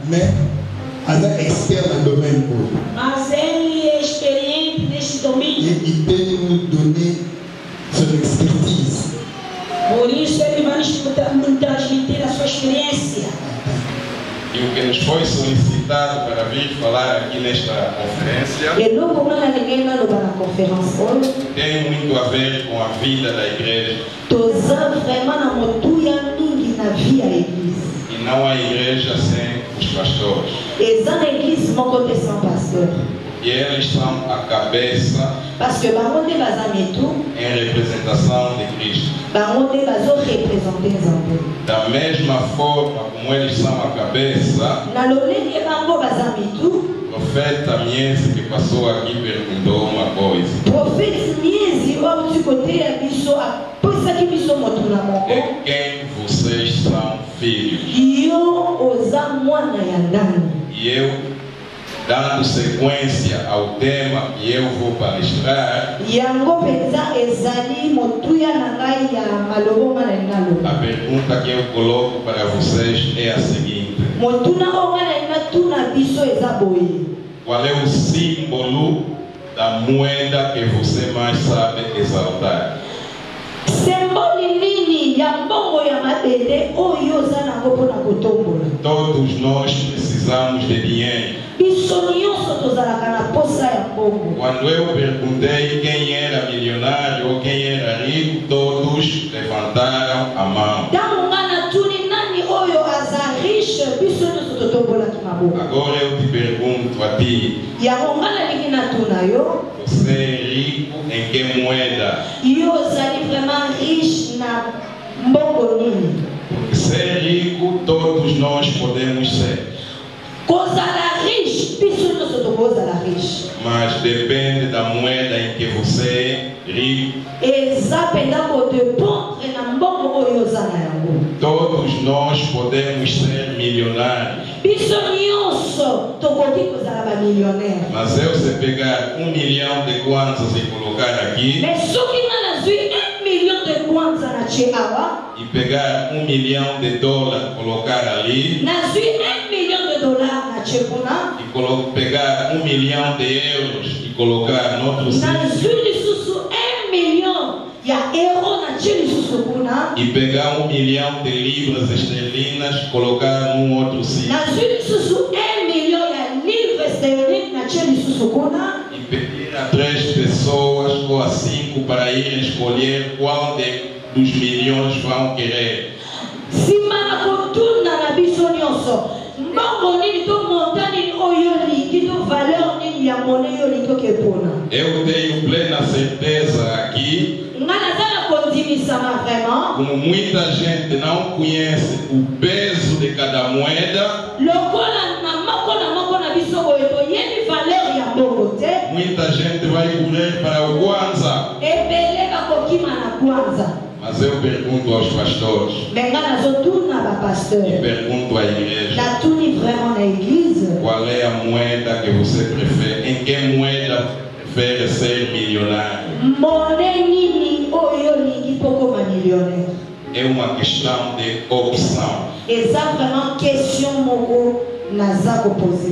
mais il est expert dans le domaine. Mas ele é experiente neste domínio. Et il peut nous donner son expertise. Por isso ele vai nos transmitir a sua experiência. E o que nos foi solicitado para vir falar aqui nesta conferência tem muito a ver com a vida da igreja. E não há igreja sem os pastores. E eles são a cabeça em representação de Cristo. Da mesma forma como eles são a cabeça, o profeta Mienzi que passou aqui perguntou uma coisa: de quem vocês são filhos? E eu, dando sequência ao tema que eu vou palestrar, a pergunta que eu coloco para vocês é a seguinte: qual é o símbolo da moeda que você mais sabe exaltar? Todos nós precisamos de dinheiro. Quando eu perguntei quem era milionário ou quem era rico, todos levantaram a mão. Agora eu te pergunto a ti: você é rico em que moeda? Porque ser rico todos nós podemos ser. Mas depende da moeda em que você é rico. Todos nós podemos ser milionários. Mas eu se pegar 1 milhão de kwanzas e colocar aqui, e pegar 1 milhão de dólares e colocar ali, e pegar 1 milhão de euros e colocar no outro sítio, e pegar 1 milhão de libras esterlinas e colocar num outro sítio, e pedir a 3 pessoas ou a 5 para irem escolher qual dos milhões vão querer. Eu tenho plena certeza aqui, como muita gente não conhece o peso de cada moeda, muita gente vai correr para o Kwanza. Mas eu pergunto aos pastores, e pergunto à igreja, qual é a moeda que você prefere? Em que moeda prefere ser milionário? É uma questão de opção.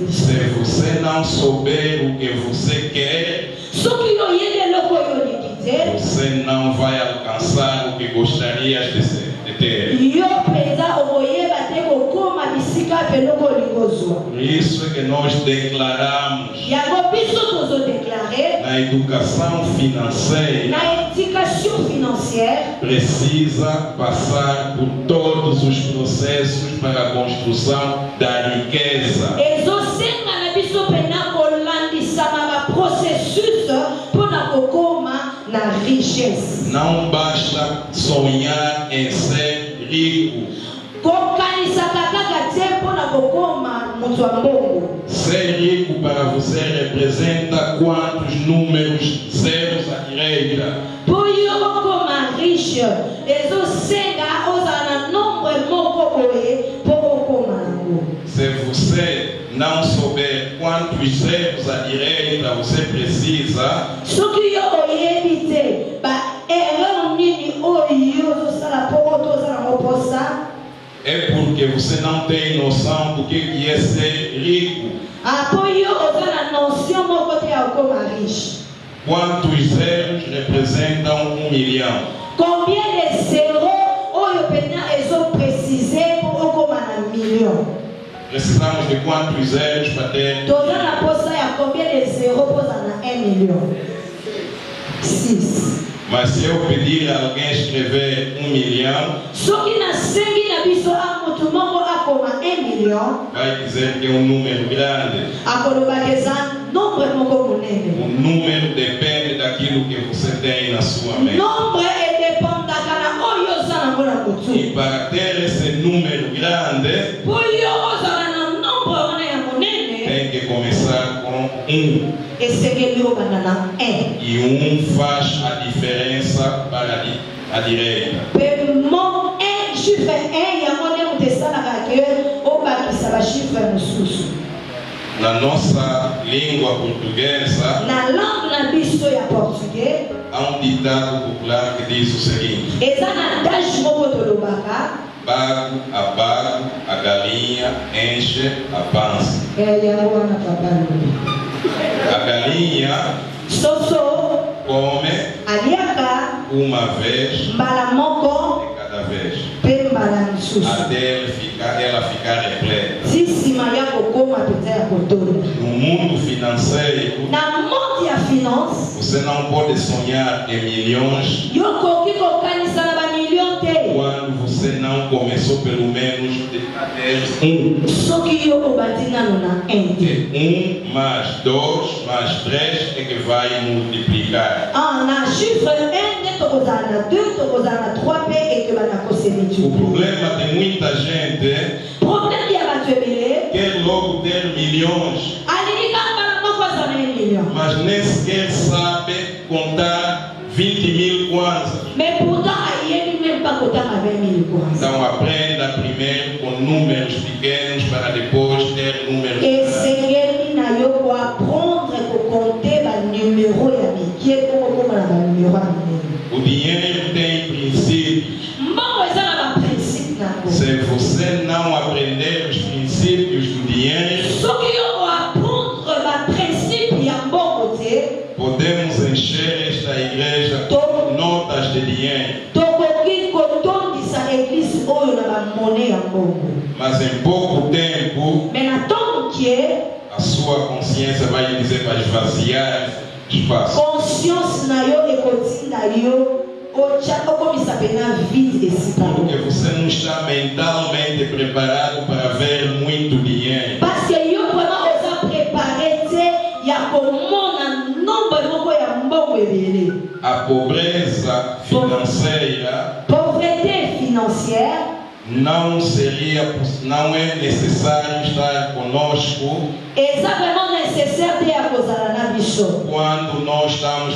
Se você não souber o que você quer, você não vai alcançar o que gostaria de ter. Por isso é que nós declaramos na educação financeira precisa passar por todos os processos para a construção da riqueza. Não basta sonhar em ser rico. Ser rico para você representa quantos números zeros à direita? Se você não souber quantos zeros à direita você precisa, é porque porque você não tem noção do que é ser rico. Apoio a noção moko te como riche. Quantos zeros representam 1 milhão? Combien de zéros oyo pena ezo préciser pour como na million? Precisamos de quantos zeros para ter? Toda na poça ya combien de zéros posa na 1 million? 6. Mas se eu pedir a alguém escrever 1 milhão, Só que na sangue na biso a mutu moko a como 1 million, vai dizer que é um número grande. a colobageza nombre moko munene. O número depende daquilo que você tem na sua mente. Nombre e dépend da kana oyo zana mona mutu. E para ter esse número grande, Poyo ozana na nombre wana ya munene. tem que começar com 1. Esengeli obana 1. E 1 faz a diferença para a direita. Mon 1 chiffre 1 ya mone mutesalaka ke obakisa ba chiffre mosusu. Na nossa língua portuguesa, Na langue na biso ya portugais, há ditado popular que diz o seguinte: eza na adage moko tolobaka, bago a galinha enche a pança. yango wana papa A galinha soso come aliaka uma vez mbala moko de cada vez, pe mbala mosusu até ela ficar repleta. ti nsima ya kokoma mpenza ya kotola. No mundo financeiro, Na monde ya finance você não pode sonhar em milhões yokoki kokanisa na bamillion te quando você não começou pelo menos a ter 1. soki yo obati nano na 1 te. 1 mais 2 mais 3 é que vai multiplicar. Na chiffre 1 nde tokozala na 2 tokozala na 3 mpe ekebana O kosemitupe. problema de muita gente Problème ya bato ebele quer logo ter milhões, alingi kaka bana moko aza na 1 million, mas nem sequer sabe contar 20 mil kwanza. mais pourtant ayebi même pas kotanga 20 000 kwanza. Então aprenda primeiro com números pequenos para depois ter números grandes. esengeli na yo koapprendre kokonte banumero ya mike kokokoma na banumero ya minene. O dinheiro tem princípios. Mbongo eza na baprincipe nango. Se você não aprender os princípios do dinheiro, Soki yo koapprendre baprincipe ya mbongo te, podemos encher esta igreja com notas de dinheiro, tokoki kotondisa eglise oyo na bamone ya mbongo. mas em pouco tempo Me na ntongo kie a sua consciência vai lhe dizer para esvaziar espaço. conscience na yo ekotinda yo okomisa pena vide esika yo. Porque você não está mentalmente preparado para ver muito dinheiro. Parce que yo vraiment oza préparé te ya komona nombre moko ya mbongo ebele. A pobreza financeira Pauvreté financière não é necessário estar conosco eza vraiment nécessaire te ya kozala na biso quando nós estamos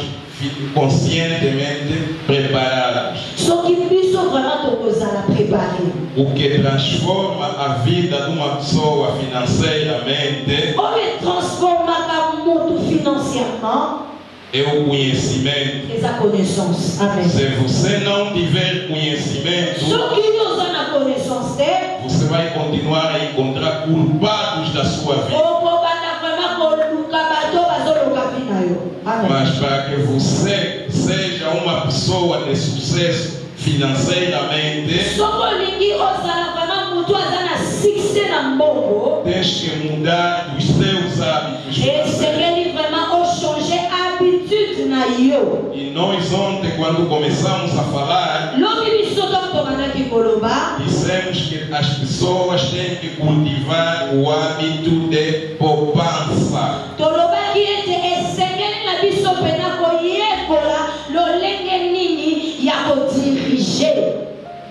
conscientemente preparados. soki biso vraiment tokozala préparé. O que transforma a vida de uma pessoa financeiramente Oyo transformaka mutu financièrement é o conhecimento. eza connaissance. Amen. Se você não tiver conhecimento, Soki oza na connaissance te você vai continuar a encontrar culpados da sua vida. okobanda vraiment koluka bato bazoluka vi na yo. Amen. Mas para que você seja uma pessoa de sucesso financeiramente, Soko olingi ozala vraiment mutu aza na succès na mbongo, tens que mudar os seus hábitos financeiros. esengeli vraiment ochanger habitude na yo. E nós ontem, quando começamos a falar, Lobi biso tokobandaki koloba dissemos que as pessoas têm que cultivar o hábito de poupança. tolobaki ete esengeli na biso pena koyekola lolenge nini ya kodirige.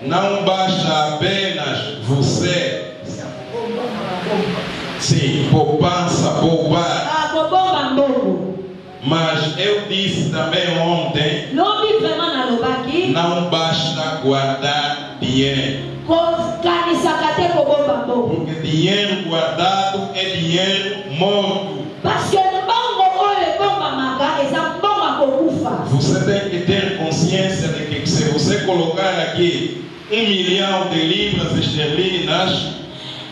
Não basta apenas você, sim, poupança, poupar. Kobomba mbongo. Mas eu disse também ontem, Lobi vraiment nalobaki não basta guardar dinheiro. kokanisaka te kobomba mbongo. Porque dinheiro guardado é dinheiro morto. Parce que mbongo oyo ebombamaka eza mbongo akokufa. Você tem que ter consciência de que se você colocar aqui 1 milhão de libras esterlinas.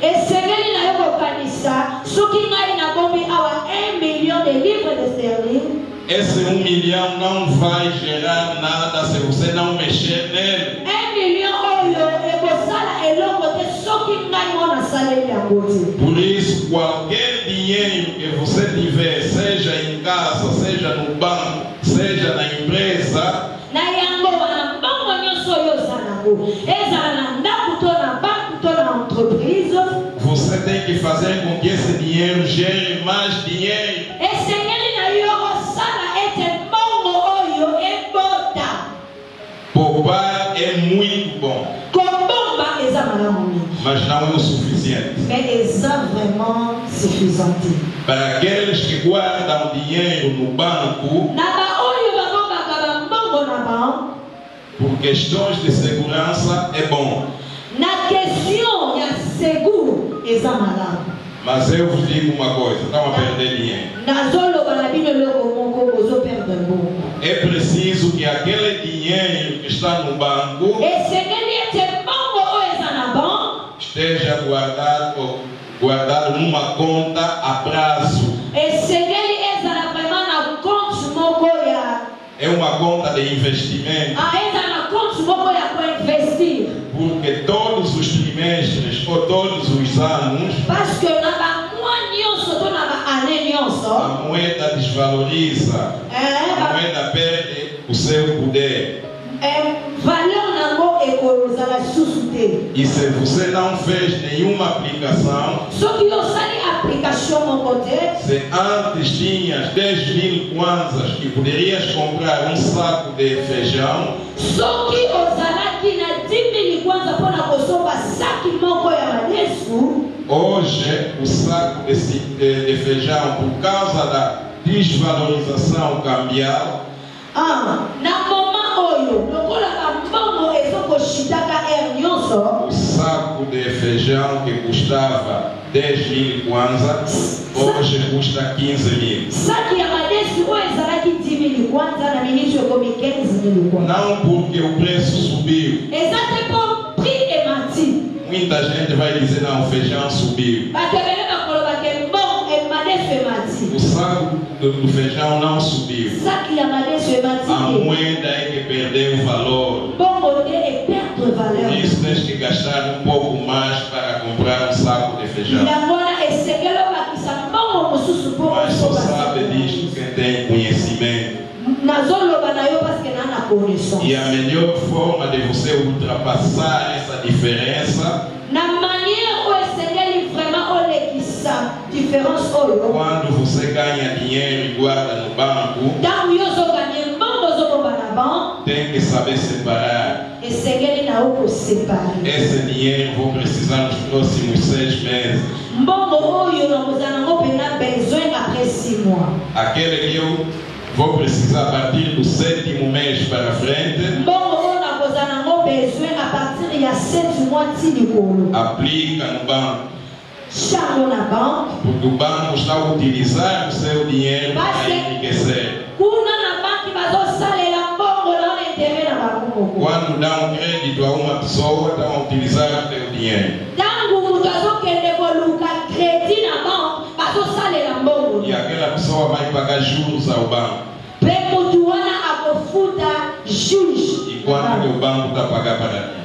esengeli na yo kokanisa soki ngai na bombi awa 1 million de livres de sterling. Esse 1 milhão não vai gerar nada se você não mexer nele. 1 million oyo ekosala eloko te soki ngai mona saleli yango te. Por isso, qualquer dinheiro que você tiver, seja em casa, seja no banco, seja na empresa, Na yango wana mbongo nyonso oyo ozala nango ezala na ndako to na banque to na entreprise, você tem que fazer com que esse dinheiro gere mais dinheiro. esengeli na yo osala ete mbongo oyo ebota. Poupar é muito bom, Kobomba eza malamu mingi, mas não é o suficiente. mais eza vraiment suffisant te. Para aqueles que guardam dinheiro no banco, Na baoyo babombaka bambongo na banque, por questões de segurança, é bom. na question ya seguro eza malamu. Mas eu vos digo uma coisa, estão a perder dinheiro. Nazoloba na bino eloko moko bozoperdre mbongo. É preciso que aquele dinheiro que está no banco Esengeli ete mbongo oyo eza na banque esteja guardado numa conta a prazo. esengeli ezala vraiment na compte moko ya É uma conta de investimento, eza na compte moko ya koinvestir, porque todos os trimestres ou todos os anos parce que na bamwa nyonso to na baane nyonso a moeda desvaloriza, a moeda perde o seu poder. valeur nango ekozala lisusu te. E se você não fez nenhuma aplicação, Soki osali application moko te, se antes tinhas 10.000 kwanzas que poderias comprar um saco de feijão, soki ozalaki na 10 000 kwanza mpona kosomba saki moko ya madesu, hoje o saco de feijão, por causa da desvalorização cambial, na moma oyo lokola bambongo ezokoshitaka nyonso, o saco de feijão que custava 10.000 kwanzas, hoje custa 15.000. saki ya madesu oyo ezalaki 10 000 kwanza na miniti ekomi 15 000 kwanza. Não porque o preço subiu. Eza te mpo prix emati. Muita gente vai dizer, não, o feijão subiu. Bato ebele bakoloba ke madesu emati. O saco do feijão não subiu. Saki ya madesu emati A te. moeda é que perdeu o valor. Bongo te eperdre valeur. Por isso tens que gastar um pouco mais para comprar um saco de feijão. yango wana esengeli obakisa mbongo mosusu mpo Mas só osoba sabe saki. disto quem tem conhecimento. Nazoloba na yo paske na na connaissance. E a melhor forma de você ultrapassar essa diferença, Na manière oyo esengeli vraiment olekisa différence oyo, quando você ganha dinheiro e guarda no banco, ntango yo ozoganye mbongo ozobomba na banque, tem que saber separar. esengeli na yo kosepare Esse dinheiro vou precisar nos próximos 6 meses. mbongo oyo nakozala nango mpena besoin après 6 mois. Aquele que eu vou precisar a partir do 7º mês para frente, mbongo oyo nakozala nango besoin a partir ya 7 mois ti likolo, aplica no banco. chango na banque, Porque o banco está a utilizar o seu dinheiro para enriquecer. kuna na banque bazosalela mbongo na intere na bango moko. Quando dão crédito a uma pessoa, estão a utilizar o teu dinheiro. Ntango moto azokende koluka kredi na banque bazosalela mbongo, E aquela pessoa vai pagar juros ao banco. mpe motu wana akofuta juge. E quanto que o banco está a pagar para ti?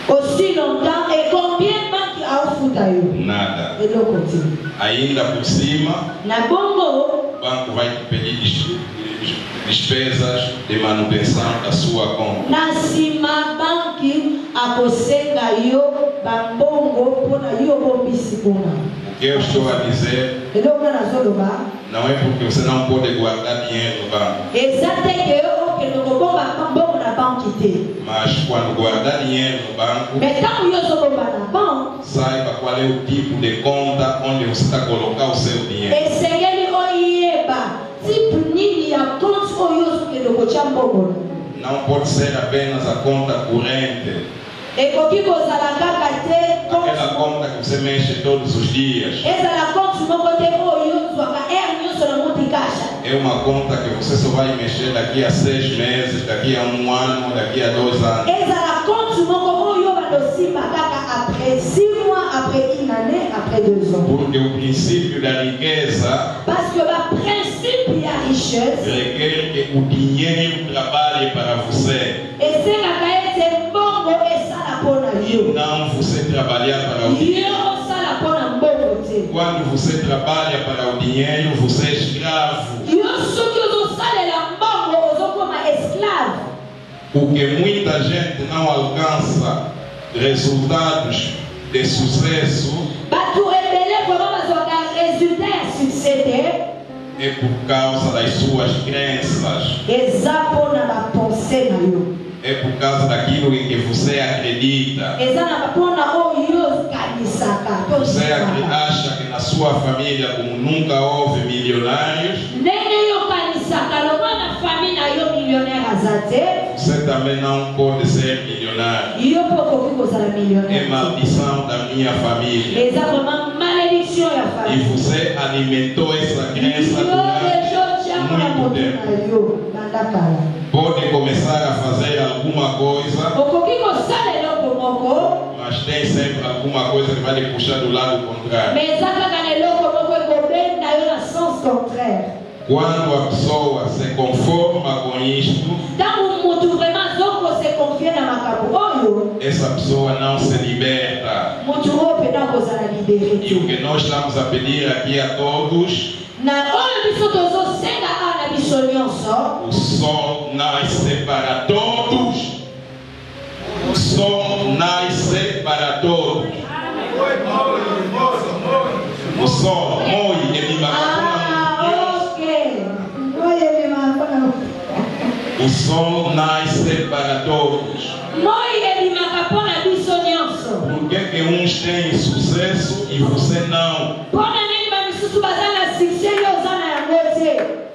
Aussi longtemps, et combien banque aofuta yo? Nada. Eloko te. Ainda por cima, Na bongo o banco vai te pedir despesas de manutenção da sua conta. na nsima banki akosenga yo bambongo mpona yo bombisi kuna. O que eu estou a dizer Eloko na nazoloba não é porque você não pode guardar dinheiro no banco, eza te ke yo okende kobomba mbongo na banki te, mas quando guardar dinheiro no banco, me ntango yo ozobomba na banke saiba qual é o tipo de conta onde você está a colocar o seu dinheiro. esengeli oyeba tipe nini ya compte oyo ozokende kotya mbongo. Não pode ser apenas a conta corrente, Ekoki kozala kaka te aquela conta que você mexe todos os dias. ezala compte moko te oyo ozwaka ere nyonso na moti kasha. É uma conta que você só vai mexer daqui a 6 meses, daqui a 1 ano, daqui a 2 anos. ezala compte moko Porque o princípio da riqueza Parce que le principe de la richesse, requer que o dinheiro trabalhe para você. et c'est la caisse bongo et ça la pona yo. Não você trabalhar para o dinheiro. Yo ça la pona bongo te. Quando você trabalha para o dinheiro, você é escravo. Yo ce que vous savez la bongo ozo comme esclave. O que muita gente não alcança resultados de sucesso Batu rebelle vraiment bazoka résultat ya succès é por causa das suas crenças. eza pona ba pensée na yo. É por causa daquilo em que você acredita. Eza na pona oyo kanisaka. Você acha que na sua família, como nunca houve milionários, Nene yo kanisaka lo na famille na yo millionnaire azate. você também não pode ser milionário. Yo poko kozala É millionnaire. maldição da minha família. Eza vraiment malédiction ya E famille. você alimentou essa crença Yo durante dejo chama na muito moto tempo. na yo banda kala. Pode começar a fazer alguma coisa, Okoki kosala eloko moko, mas tem sempre alguma coisa que vai lhe puxar do lado contrário. mais eza kaka na eloko moko ekobenda yo na sens contraire. Quando a pessoa se conforma com isto, Ntango mutu vraiment azoko se confie na makambo oyo, essa pessoa não se liberta. mutu oyo mpena kozala libere. E o que nós estamos a pedir aqui a todos, Na oyo biso tozosenga awa na biso nyonso, o sol nasce para todos. O sol nasce para todos. O sol, moi, ele ok. Oye, mi mama. o sol nasce para todos. Moi ebimaka mpo na biso nyonso. Por que uns têm sucesso e você não? Mpona nini bamisusu baza na succès yo oza na yango te?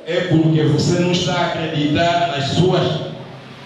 É porque você não está a acreditar nas suas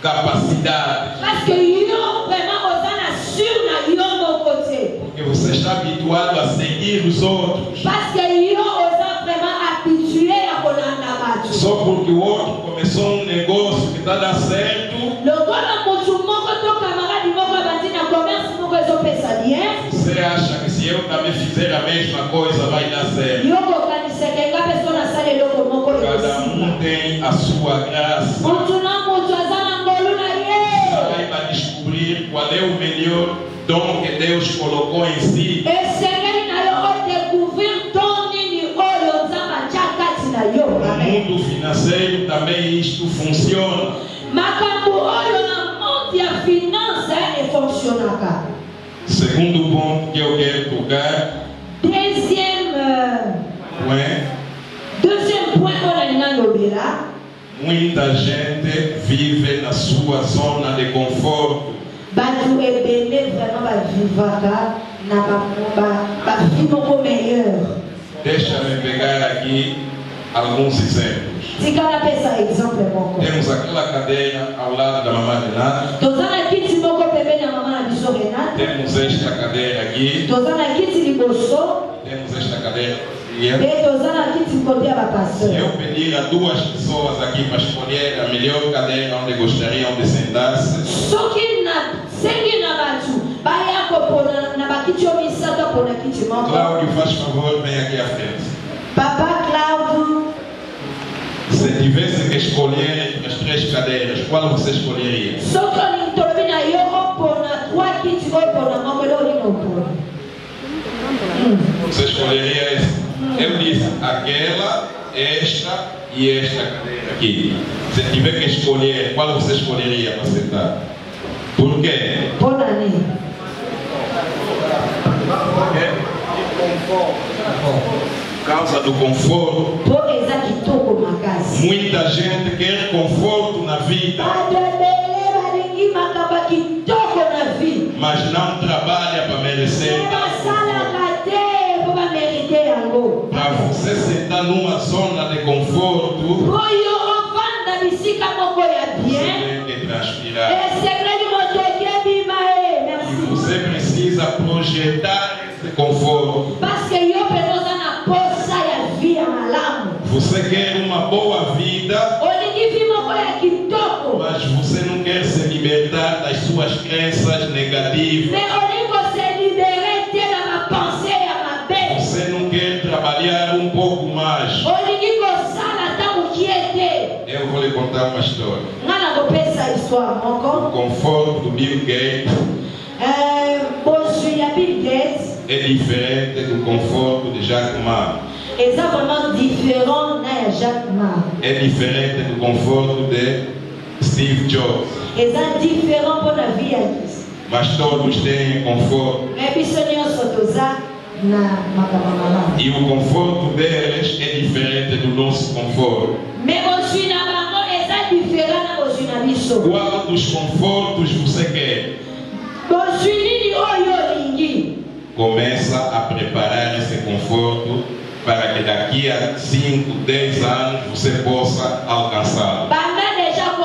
capacidades. Parce que yo vraiment oza na sur na yo moko te. Porque você está habituado a seguir os outros. Parce que yo oza vraiment habitué a kolanda bato. Só porque o outro começou um negócio que está dando certo, Lokola mutu moko to camarade moko abandi na commerce moko ezopesa bien, você acha que se eu também fizer a mesma coisa vai dar certo. yo kokanisaka enga pessoa nasala eloko moko Cada um tem a sua graça. mutu na mutu aza na ngolu na ye. Saiba descobrir qual é o melhor dom que Deus colocou em si. Esengeli na yo odécouvrir don nini oyo nzambe atya kati na yo. No Amen. mundo financeiro também isto funciona. Makambo oyo na monde ya finance efonctionnaka. Segundo ponto que eu quero tocar, Deuxième point oyo nalinga lobela, muita gente vive na sua zona de conforto. bato ebele vraiment bavivaka na bavi moko meilleur. Deixa-me pegar aqui alguns exemplos. Tika napesa exemple moko. Temos aquela cadeira ao lado da mamãe Renata. Toza na kiti moko pembeni ya mama na biso Renata. Temos esta cadeira aqui. Toza na kiti liboso. Temos esta cadeira. Pe toza na kiti kote ya bapasteur. Eu pedir a duas pessoas aqui para escolher a melhor cadeira onde gostariam de sentar-se. Soki na sengi na batu baya kopona na bakiti oyo misato pona kiti moko. Cláudio, faz favor, vem aqui à frente. Papa Cláudio, Se tivesse que escolher entre as três cadeiras, qual você escolheria? soki olingi tolobi na yo opona 3 kiti oyo pona moko ele olingi opona. Você escolheria esse? Eu disse aquela, esta e esta cadeira aqui. Se tiver que escolher, qual você escolheria para sentar? Por quê? Pona nini? Por causa do conforto. Po eza kitoko makasi. Muita gente quer conforto na vida, Bato ebele balingi makambo kitoko na vie. mas não trabalha para merecer tal conforto. basalaka te po bamerite yango. Para você sentar numa zona de conforto, Oyo ovanda bisika moko ya você bien. tem que transpirar. Esegreli moto ekebima e. E Merci. você precisa projetar esse conforto. Parce que yo mpenza oza na posa ya vie ya malamu. Você quer uma boa vida, Olingi vi moko ya kitoko. mas você não quer se libertar das suas crenças negativas. Me olingi kose libere te na bapense ya mabe. Você não lhe contar uma história. Ngana kopesa histoire O moko. conforto do Bill Gates Bozwi ya Bill Gates é diferente do conforto de Jack Ma. eza vraiment différent na ya Jack Ma. É diferente do conforto de Steve Jobs. Eza différent mpona vie ya Yesu. Mas todos têm conforto. Me biso nyonso toza na makambo malamu. E o conforto deles é diferente do nosso conforto. Me bozwi na bango eza différent na bozwi na biso. Qual dos confortos você quer? Bozwi nini oyo olingi? Começa a preparar esse conforto para que daqui a 5, 10 anos você possa alcançá-lo. Banda déjà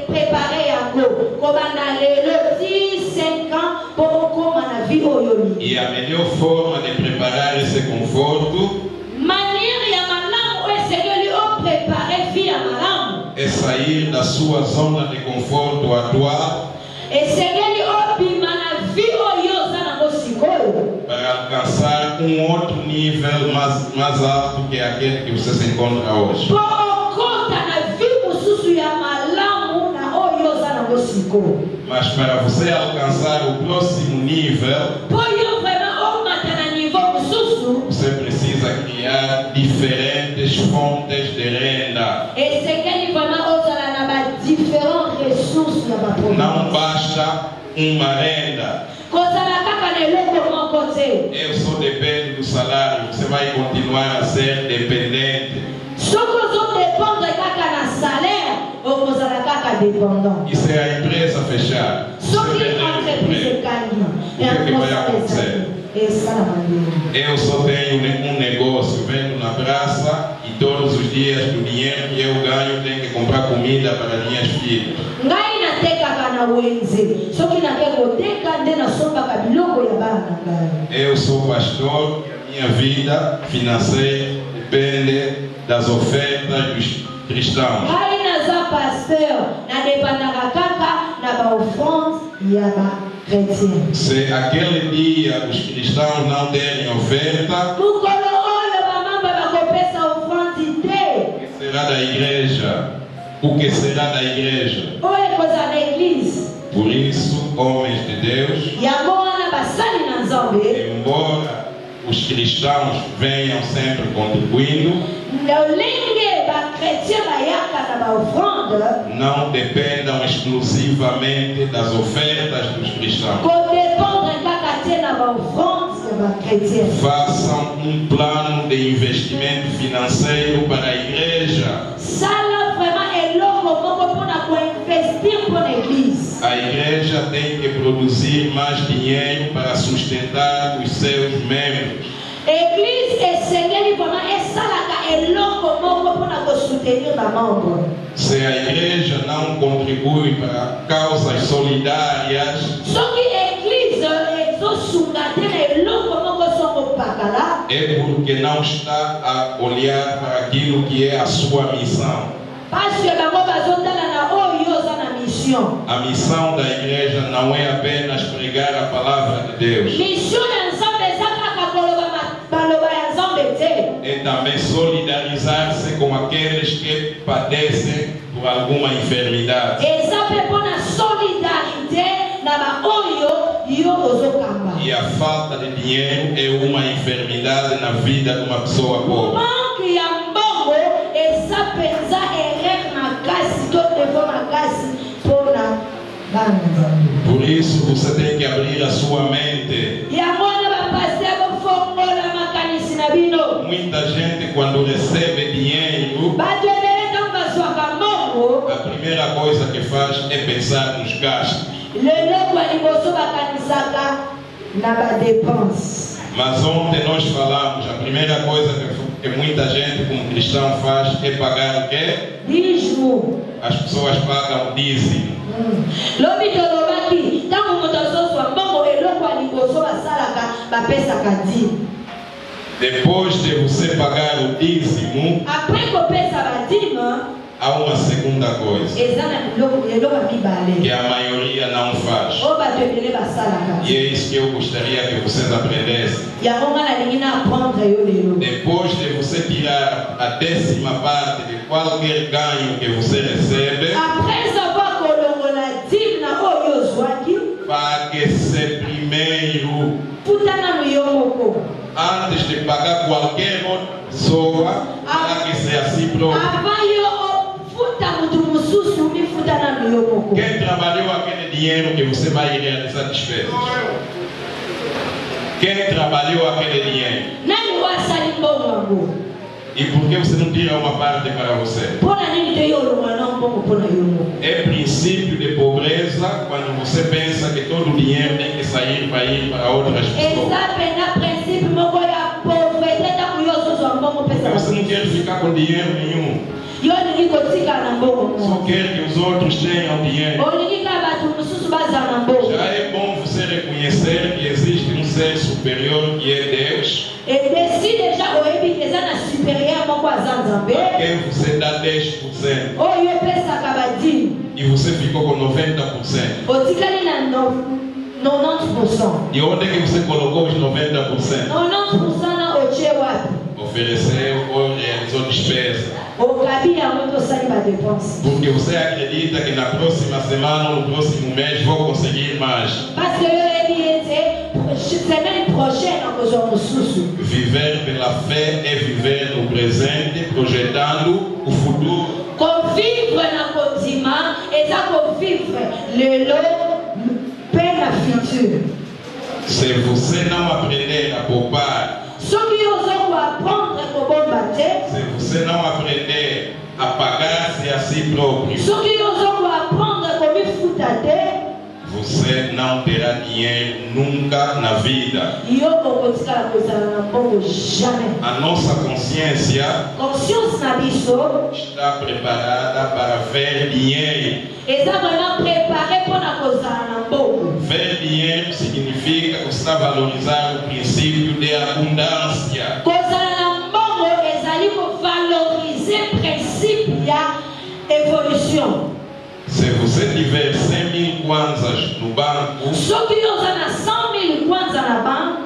préparer yango. Kobanda lelo 10, 5 ans pour okoma na vie oyo olingi. E a melhor forma de preparar esse conforto Manière ya malamu oyo esengeli oprépare vie ya malamu. é sair da sua zona de conforto atual Esengeli obima na vie oyo oza nango sikoyo. para alcançar outro nível mais alto que aquele que você se encontra hoje. Po okota na vie mosusu ya malamu na oyo oza nango sikoyo. Mas para você alcançar o próximo nível, Po yo vraiment omata na niveau mosusu. você precisa criar diferentes fontes de renda. Esengeli vraiment ozala na ba différentes ressources ya ba Não problème. basta uma renda. Kozala kaka na eloko moko te. Eu só dependo do salário. Você vai continuar a ser dependente. Soki ozodépendre kaka na salaire, okozala kaka dépendant. E se a empresa fechar, você Soki perder o entreprise emprego. ekangi, que vai acontecer? esala malumu. Eu só tenho um negócio, vendo na praça e todos os dias do dinheiro que eu ganho tenho que comprar comida para minhas filhas. Ngai natekaka na wenze. Soki nake koteka nde nasombaka biloko ya bana na ngai. Eu sou pastor e a minha vida financeira depende das ofertas dos cristãos. Ngai naza pasteur, nadepandaka kaka na baofrande ya bachrétien. Se aquele dia os cristãos não derem oferta, Mukolo oyo bamamba bakopesa ofrande te. o que será da igreja? O que será da igreja? Oyo ekozala na église. Por isso, homens de Deus, Yango wana basali na Nzambe. embora os cristãos venham sempre contribuindo, Lolenge bachrétien bayaka na baofrande. não dependam exclusivamente das ofertas dos cristãos. Kodépendre kaka te na baofrande ya bachrétien. Façam um plano de investimento financeiro para a igreja. Sala vraiment eloko moko mpona koinvestir mpona église. A igreja tem que produzir mais dinheiro para sustentar os seus membros. Église esengeli vraiment esalaka eloko moko mpona kosoutenir bamembre. Se a igreja não contribui para causas solidárias, Soki église ezosunga te na eloko moko songo pakala, é porque não está a olhar para aquilo que é a sua missão. parce bango bazotala na oyo oza na mission. A missão da igreja não é apenas pregar a palavra de Deus, Mission ya Nzambe eza kaka koloba baloba ya Nzambe te. é também solidarizar-se com aqueles que padecem por alguma enfermidade. Eza mpe mpona solidarité na baoyo yo ozokamba. E a falta de dinheiro é uma enfermidade na vida de uma pessoa pobre. Manque ya mbongo eza mpenza erreur makasi to defo makasi mpona bana Nzambe. Por isso você tem que abrir a sua mente. Yango wana bapaster bofongola makanisi na bino. Muita gente quando recebe dinheiro, Bato ebele ntango bazwaka mbongo, a primeira coisa que faz é pensar nos gastos. leloko ya liboso bakanisaka na badepense. Mas ontem nós falamos, a primeira coisa que muita gente como cristão faz é pagar o quê? Dízimo. As pessoas pagam o dízimo. Lobi tolobaki ntango moto azozwa mbongo eloko ya liboso basalaka bapesaka dîme. Depois de você pagar o dízimo, Après kopesa badîme, há uma segunda coisa eza na eloko ya mibale que a maioria não faz. oyo bato ebele basalaka. E é isso que eu gostaria que vocês aprendessem. Yango nga nalingi na apprendre yo lelo. Depois de você tirar a 10ª parte de qualquer ganho que você recebe, Après avoir kolongola dîme na oyo zwaki, pague se primeiro futana no yo moko. antes de pagar qualquer outra pessoa, pague se a si próprio. Avant yo futa mutu mususu mi futana no yo moko. Quem trabalhou aquele dinheiro que você vai realizar despesas? Quem trabalhou aquele dinheiro? Nani wasali mbongo wangu? E por que você não tira uma parte para você? Pona nini te yo longwana mbongo pona yo moko? É princípio de pobreza quando você pensa que todo o dinheiro tem que sair para ir para outras pessoas. Eza pena princípio moko ya pauvreté ta kuyo zozo mbongo pesa. Você não quer ficar com dinheiro nenhum. Yo ningi kotika na mbongo Só mo. quer que os outros tenham dinheiro. Olingi ka batu mususu baza na mbongo. Já é bom você reconhecer que existe um ser superior que é Deus, Et décide déjà oyebi eza na supérieur moko aza nzambe. a quem você dá 10% Oyo epesaka badini. e você ficou com 90%. Otikali na 90%. E onde é que você colocou os 90%? 90% na otie wapi? Ofereceu ou realizou despesa. Okabi yango tosali badepense. Porque você acredita que na próxima semana ou no próximo mês vou conseguir mais. Parce que yo oyebi ete semaine prochaine akozwa mosusu. Viver pela fé é viver no presente, projetando o futuro. Convivre na kondima eza convivre lelo mpe na futur. Se você não aprender a poupar, Soki yo oza koapprendre kobomba te, se você não aprender a pagar-se a si próprio, soki yo oza koapprendre komifuta te, você não terá dinheiro nunca na vida. yo okotikala kozala na mbongo jamais. A nossa consciência Conscience na biso está preparada para ver dinheiro. eza vraiment préparé mpona kozala na mbongo. Ver dinheiro significa que você está valorizando o princípio de abundância. Kozala na mbongo ezali kovalorize principe ya évolution. Se você tiver 100.000 kwanzas no banco, Soki yo oza na 100 000 kwanza na banque,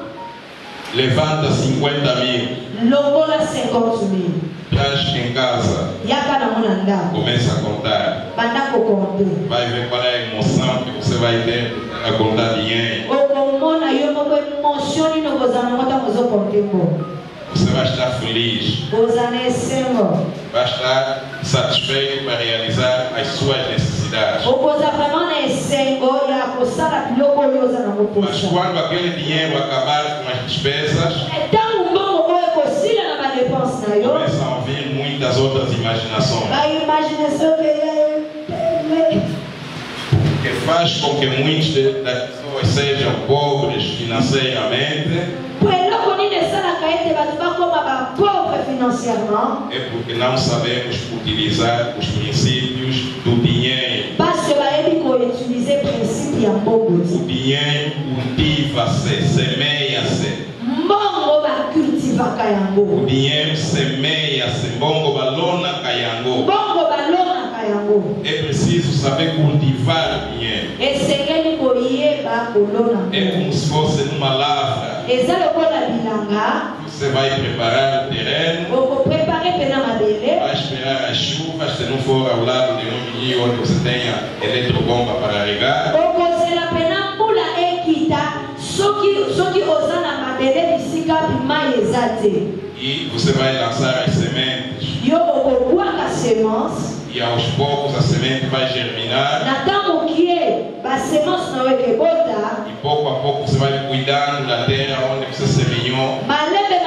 levanta 50.000, longola 50 000 traz em casa, yaka nango na ndako começa a contar. banda kokonte. Vai ver qual é a emoção que você vai ter a contar dinheiro. Okomona yo moko émotion nini okozala nango ntango ozokonte mbongo. Você vai estar feliz, Kozala na esengo, vai estar satisfeito para realizar as suas necessidades. okoza vraiment na esengo ya kosala biloko oyo oza nango Mas posa. quando aquele dinheiro acabar com as despesas, Ntango mbongo oyo ekosila na badepense na yo, começam a vir muitas outras imaginações, baimagination que faz com que muitas das pessoas sejam pobres financeiramente, po eloko nini esalaka ete bato bakoma bapauvre financièrement, é porque não sabemos utilizar os princípios do dinheiro. parce bayebi koutilize principe ya mbongo O dinheiro cultiva-se, semeia-se. mbongo bakultivaka O yango, dinheiro semeia-se, mbongo balona kayango. mbongo balonaka yango. É preciso saber cultivar o dinheiro. Esengeli koyeba kolona É como mbongo. se fosse numa lavra. Eza lokola bilanga, Você vai preparar o terreno, okoprepare mpena mabele, vai esperar as chuvas, se não for ao lado de um rio onde você tenha eletrobomba para regar. okozela mpena mbula ekita, soki oza na mabele bisika mai eza te. E você vai lançar as sementes. Yo okobwaka semence, E aos poucos a semente vai germinar. na ntango kie basemence na yo ekebota, E pouco a pouco você vai cuidando da terra onde você semeou, malembe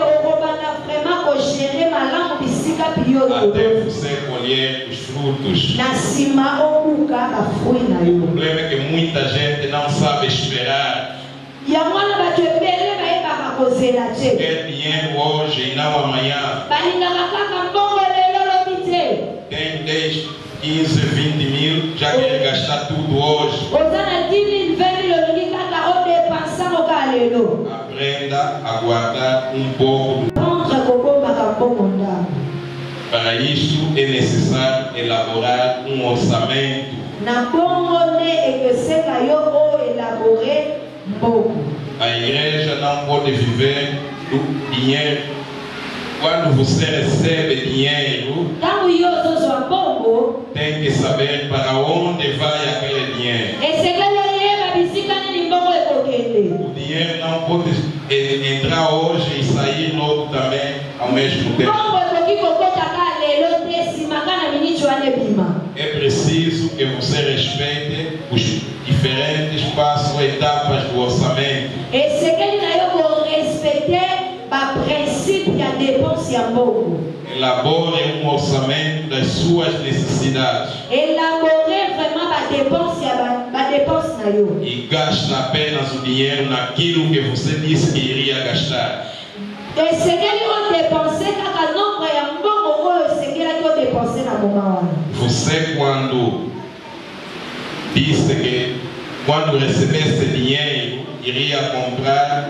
okobanda vraiment kogere malamu bisika biyo até okobota. você colher os frutos. Na nsima okuka bafruit na O yo. problema é que muita gente não sabe esperar. Yango wana bato ebele bayebaka kozela te, Quer dinheiro hoje e não amanhã. balingaka kaka mbongo lelo lobi te. Tem 10, 15, 20 mil, já quer gastar tudo hoje. Oza na 10 000, 20 000 olingi kaka odepansango ka lelo. Aprenda a guardar um pouco. Prendre kobombaka mbongo ndambo. Para isto é necessário elaborar um orçamento. Na mbongo nde ekoseka yo oelabore mbongo. A igreja não pode viver do dinheiro. Quando você recebe dinheiro, ntango yo ozozwa mbongo tem que saber para onde vai aquele dinheiro. esengeli oyeba bisika nini mbongo ekokende. O dinheiro não pode entrar hoje e sair logo também ao mesmo tempo. mbongo ekoki kokota ka lelo te nsima ka na miniti wana ebima. É preciso que você respeite os diferentes passos e etapas do orçamento. esengeli na yo korespecte baprincipe ya dépense ya mbongo. Elabore um orçamento das suas necessidades Elaborer vraiment badepense na yo. e gaste apenas o dinheiro naquilo que você disse que iria gastar. esengeli odepense kaka nombre ya mbongo oyo esengelaki odepense na moma wana. Você quando disse que quando recebesse dinheiro iria comprar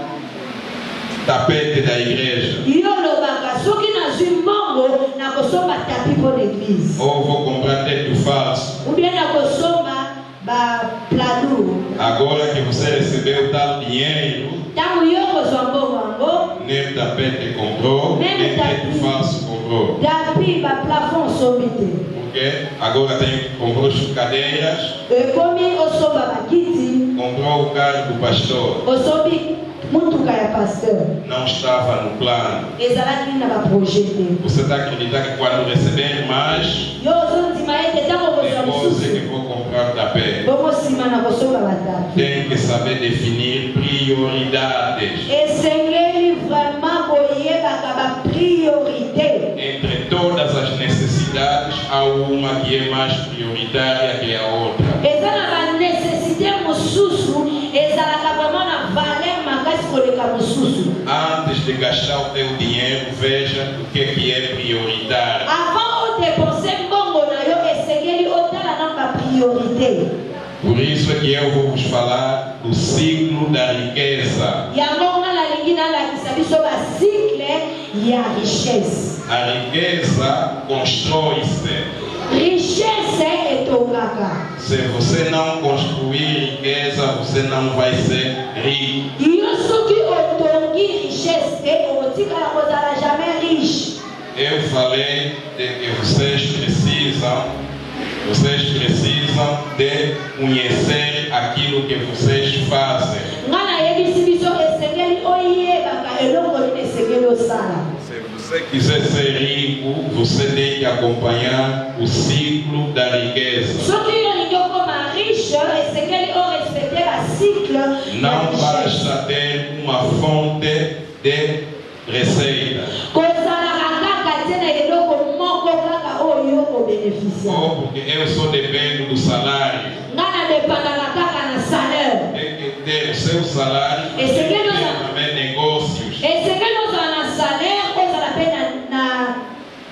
tapete da igreja, yo olobaka soki nazwi mbongo nakosomba tapi mpo na eglize ou vou comprar teto falso. ubie nakosomba bapladu. Agora que você recebeu tal dinheiro, ntango yo kozwa mbongo yango nem tapete comprou, nem teto falso comprou. tapi baplafond osombi te. Porque agora comprou cadeiras, ekomi osomba bakiti, comprou o carro do pastor. osombi mutuka ya pasteur. Não estava no plano. ezalaki na baprojet te. Você está acreditando que quando receber mais, yo ozondima ete ntango kozwa depois é mosusu que vou comprar tapete. bongo nsima na kosomba batapi. Tem que saber definir prioridades. esengeli vraiment koyebaka bapriorité. Entre todas as necessidades, há uma que é mais prioritária que a outra. eza na banecessité mosusu ezalaka vraiment na valeur makasi koleka mosusu. Antes de gastar o teu dinheiro, veja o que é prioritário. avant odepense mbongo na yo esengeli otala na bapriorité. Por isso é que eu vou vos falar do ciclo da riqueza. yango nga nalingi nalakisa biso bacycle ya richesse. A riqueza constrói-se. richesse etongaka. Se você não construir riqueza, você não vai ser rico. yo soki otongi richesse te okotikala kozala jamais riche. Eu falei de que vocês precisam de conhecer aquilo que vocês fazem. nga nayebisi biso esengeli oyebaka eloko nini esengeli osala. Se você quiser ser rico, você tem que acompanhar o ciclo da riqueza. soki yo olingi okoma riche esengeli orespecte bacycle ya Não richesse. basta ter uma fonte de receita. kozalaka kaka te na eloko moko kaka oyo okobeneficia. Ou porque eu só dependo do salário. nga nadepandaka kaka na salaire. Tem que ter o seu salário, tem Esse que aqui não ter dá. também negócios. esengeli ozala na salaire ozala mpe na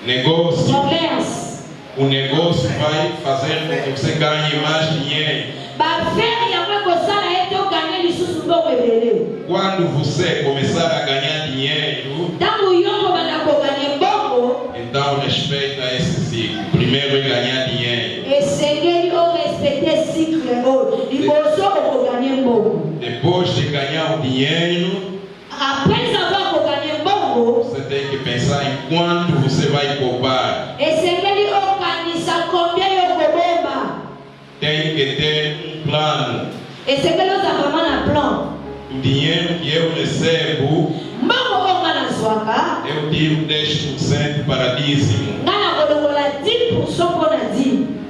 Negócio. commerce. O negócio vai fazer com que você ganhe mais dinheiro. bafere yango ekosala ete oganye lisusu mbongo ebele. Quando você começar a ganhar dinheiro, ntango yo kobanda koganye mbongo então respeita esse ciclo. Primeiro é ganhar dinheiro. esengeli orespecte cycle oyo liboso okoganye mbongo. Depois de ganhar o dinheiro, apres avoir koganye mbongo você tem que pensar em quanto você vai poupar. esengeli okanisa combien yo kobomba. Tem que ter um plano. esengeli oza vraiment na plan. O dinheiro que eu recebo, mbongo oyo nga nazwaka eu tiro 10% para dízimo. nga na kolongola 10% mpo na 10.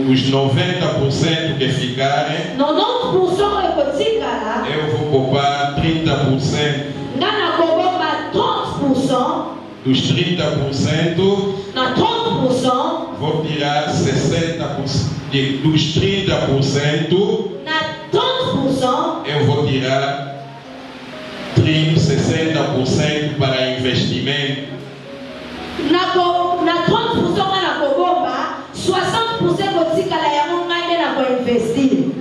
Os 90% que ficarem, 90% oyo ekotikala eu vou poupar 30%. nga na kobomba 30%. Dos 30%, na 30%. vou tirar 60%. Dos 30%, na 30%. eu vou tirar 60% para investimento. na 30% nga na kobomba 60% kotikala yango ngai nde na koinvestir.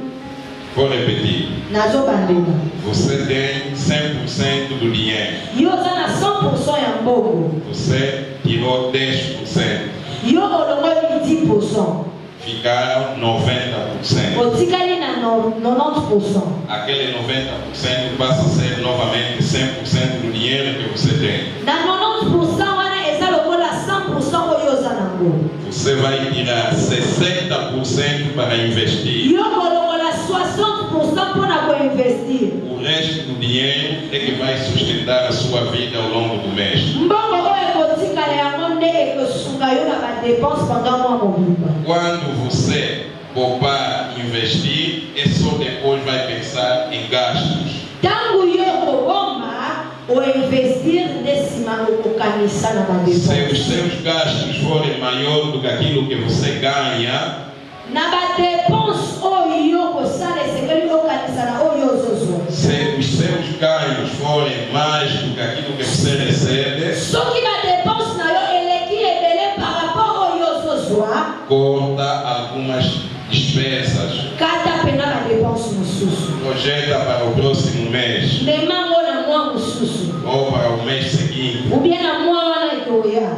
Vou repetir. nazobandela Você tem 100% do dinheiro. yo oza na 100% ya mbongo. Você tirou 10%. yo olongoli 10%. ficaram 90%. otikali na 90%. Aquele 90% passa a ser novamente 100% do dinheiro que você tem. Na 90% wana eza lokola 100% oyo oza nango. Você vai tirar 60% para investir. Yo kolongola 60% mpona koinvestir. O resto do dinheiro é que vai sustentar a sua vida ao longo do mês. Mbongo oyo ekotikala yango nde ekosunga yo na badepense pendant mwa mobimba. Quando você poupar, investir, é só depois vai pensar em gastos. Tango yo kobomba oinvestir nde nsima okokanisa na Se badepense. os seus gastos forem maior do que aquilo que você ganha, Na badepense oyo kosala esengeli okanisa na oyo ozozwa. se os seus ganhos forem mais do que aquilo que você recebe, Soki badepense na yo eleki ebele par rapport oyo ozozwa, corta algumas despesas. kata pena badepense mosusu. Projeta para o próximo mês Memango na mwa mosusu. ou para o mês seguinte. Ou bien na mwa wana ekoya.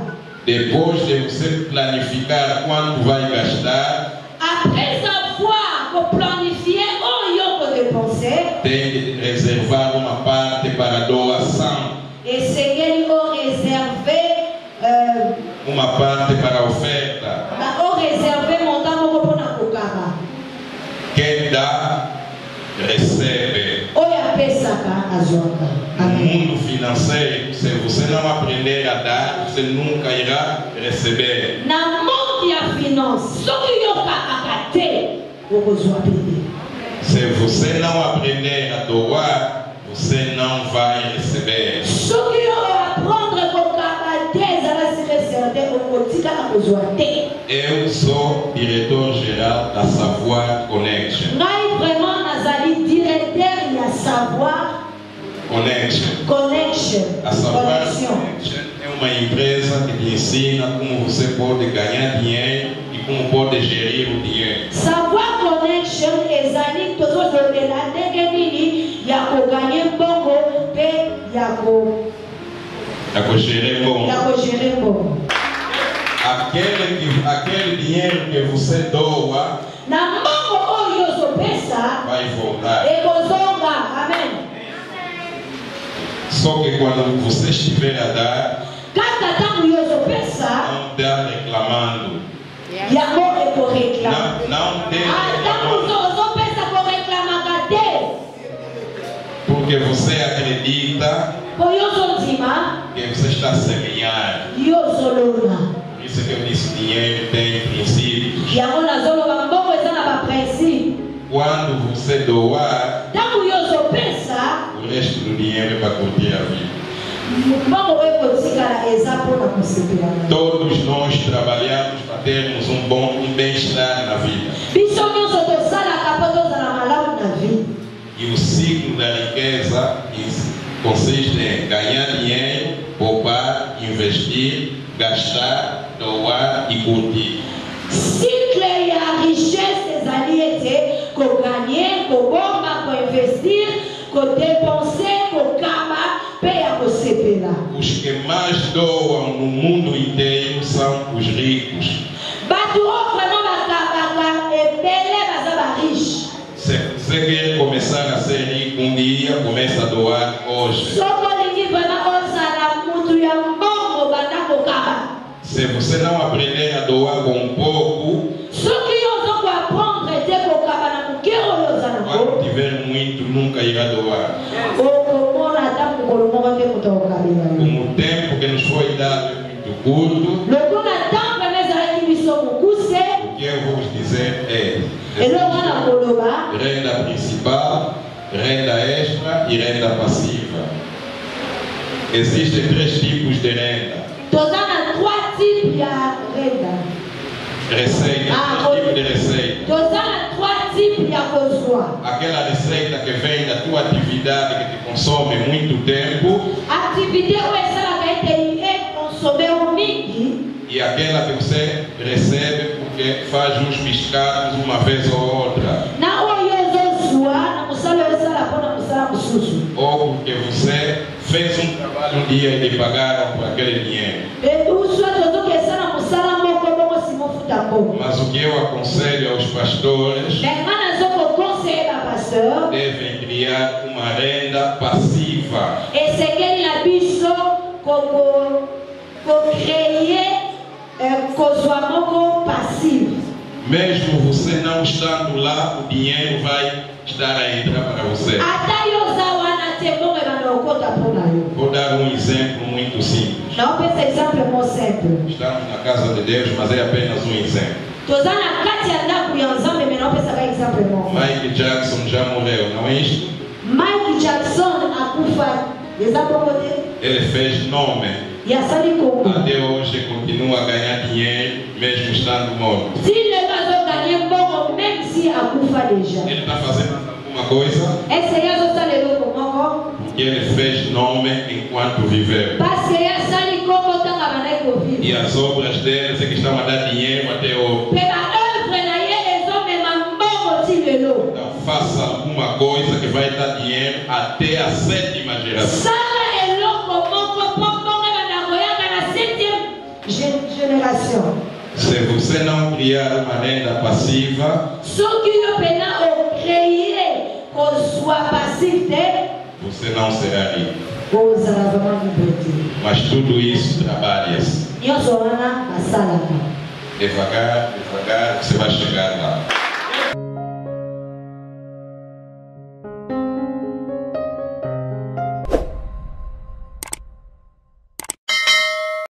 Depois de você planificar quanto vai gastar, Après avoir planifié oyo kodepenser, tem que reservar uma parte para doação, esengeli oreserve uma parte para oferta. oreserve montant moko mpona kokaba. Quem dá, recebe. Oyo apesaka azwaka. No Amen. mundo financeiro, se você não aprender a dar, você nunca irá receber. Na monde ya finance, soki yo kakaka te, okozwa pete. Se você não aprender a doar, você não vai receber. Soki yo apprendre kokaka te ezala sire certain, okotikala kozwa te. Eu sou diretor-geral da Savoir Connection. Ngai vraiment nazali directeur ya savoir Connection. connection. A Savoir Connection. Connection é uma empresa que te ensina como você pode ganhar dinheiro e como pode gerir o dinheiro. Savoir connection ezali tozozongela ndenge nini ya koganye mbongo mpe ya Gerir bom. kogere mbongo. Aquele dinheiro que você doa Na mbongo oyo ozopesa vai voltar. ekozonga. Amen. Só que quando você estiver a dar, Kaka ntango yo ozopesa não dá reclamando. yango ekoreklama. Não dê Ntango reclamando. ozopesa koreklamaka te. Porque você acredita Po yo ozondima que você está a semear. yo ozolona. Por isso que eu disse, dinheiro tem princípios. Yango nazoloba mbongo eza na baprincipe. Quando você doar, Ntango yo ozopesa o resto do dinheiro é para curtir a vida. mbongo oyo ekotikala eza mpona kosepela na yo. Todos nós trabalhamos para termos um bem-estar na vida. Biso nyonso tosalaka mpo tozala malamu na vie. E o ciclo da riqueza consiste em ganhar dinheiro, poupar, investir, gastar, doar e curtir. Cycle ya richesse ezali ete koganye, kobomba, koinvestir, kodepense, kokaba mpe ya kosepela. Os que mais doam no mundo inteiro são os ricos. Bato oyo vraiment bakabaka ebele baza bariche. Se você quer começar a ser rico um dia, começa a doar hoje. Soko olingi vraiment ozala mutu ya mbongo banda kokaba. Se você não aprender a doar com pouco, Soki yo ozokoapprendre te kokaba na moke oyo oza quando nango, tiver muito, nunca irá doar. okomona ata mokolo moko te moto akokabela yo. Como o tempo que nos foi dado é muito curto, Lokola ntango wana ezalaki biso mokuse, o que eu vou vos dizer é: eloko wana koloba renda principal, renda extra e renda passiva. Existem 3 tipos de renda. toza na 3 types ya renda. Receita, 3 tipos de receita. Toza na 3 types ya kozwa. Aquela receita que vem da tua atividade que te consome muito tempo Activité oyo esalaka ete ekonsome o mingi, e aquela que você recebe porque faz uns piscados uma vez ou outra, na oyo ezozwa na mosala oyo esala mpona mosala mosusu. ou porque você fez um trabalho um dia e te pagaram por aquele dinheiro. Uswa tozokesa na mosala moko bongo simofuta mbongo. Mas o o que eu aconselho aos pastores, Maintenant, on conseille la pasteur. devem criar uma renda passiva. Et c'est qu'elle a biso pour créer un passif. Mesmo você não estando lá, o dinheiro vai estar a entrar para você. Vou dar um exemplo muito simples. Não pense exemplo muito simples. Estamos na casa de Deus, mas é apenas um exemplo. Mike Jackson já morreu, não é isto? Mike Jackson akufa. Ele fez nome. Até hoje continua a ganhar dinheiro, mesmo estando morto. Ele está fazendo alguma coisa? Porque ele fez nome enquanto viveu. E as obras deles é que estão a dar dinheiro até hoje. Então faça alguma coisa que vai dar dinheiro até a 7ª geração. Se você não criar uma renda passiva, você não será rico. Mas tudo isso trabalha-se. Devagar, devagar, você vai chegar lá.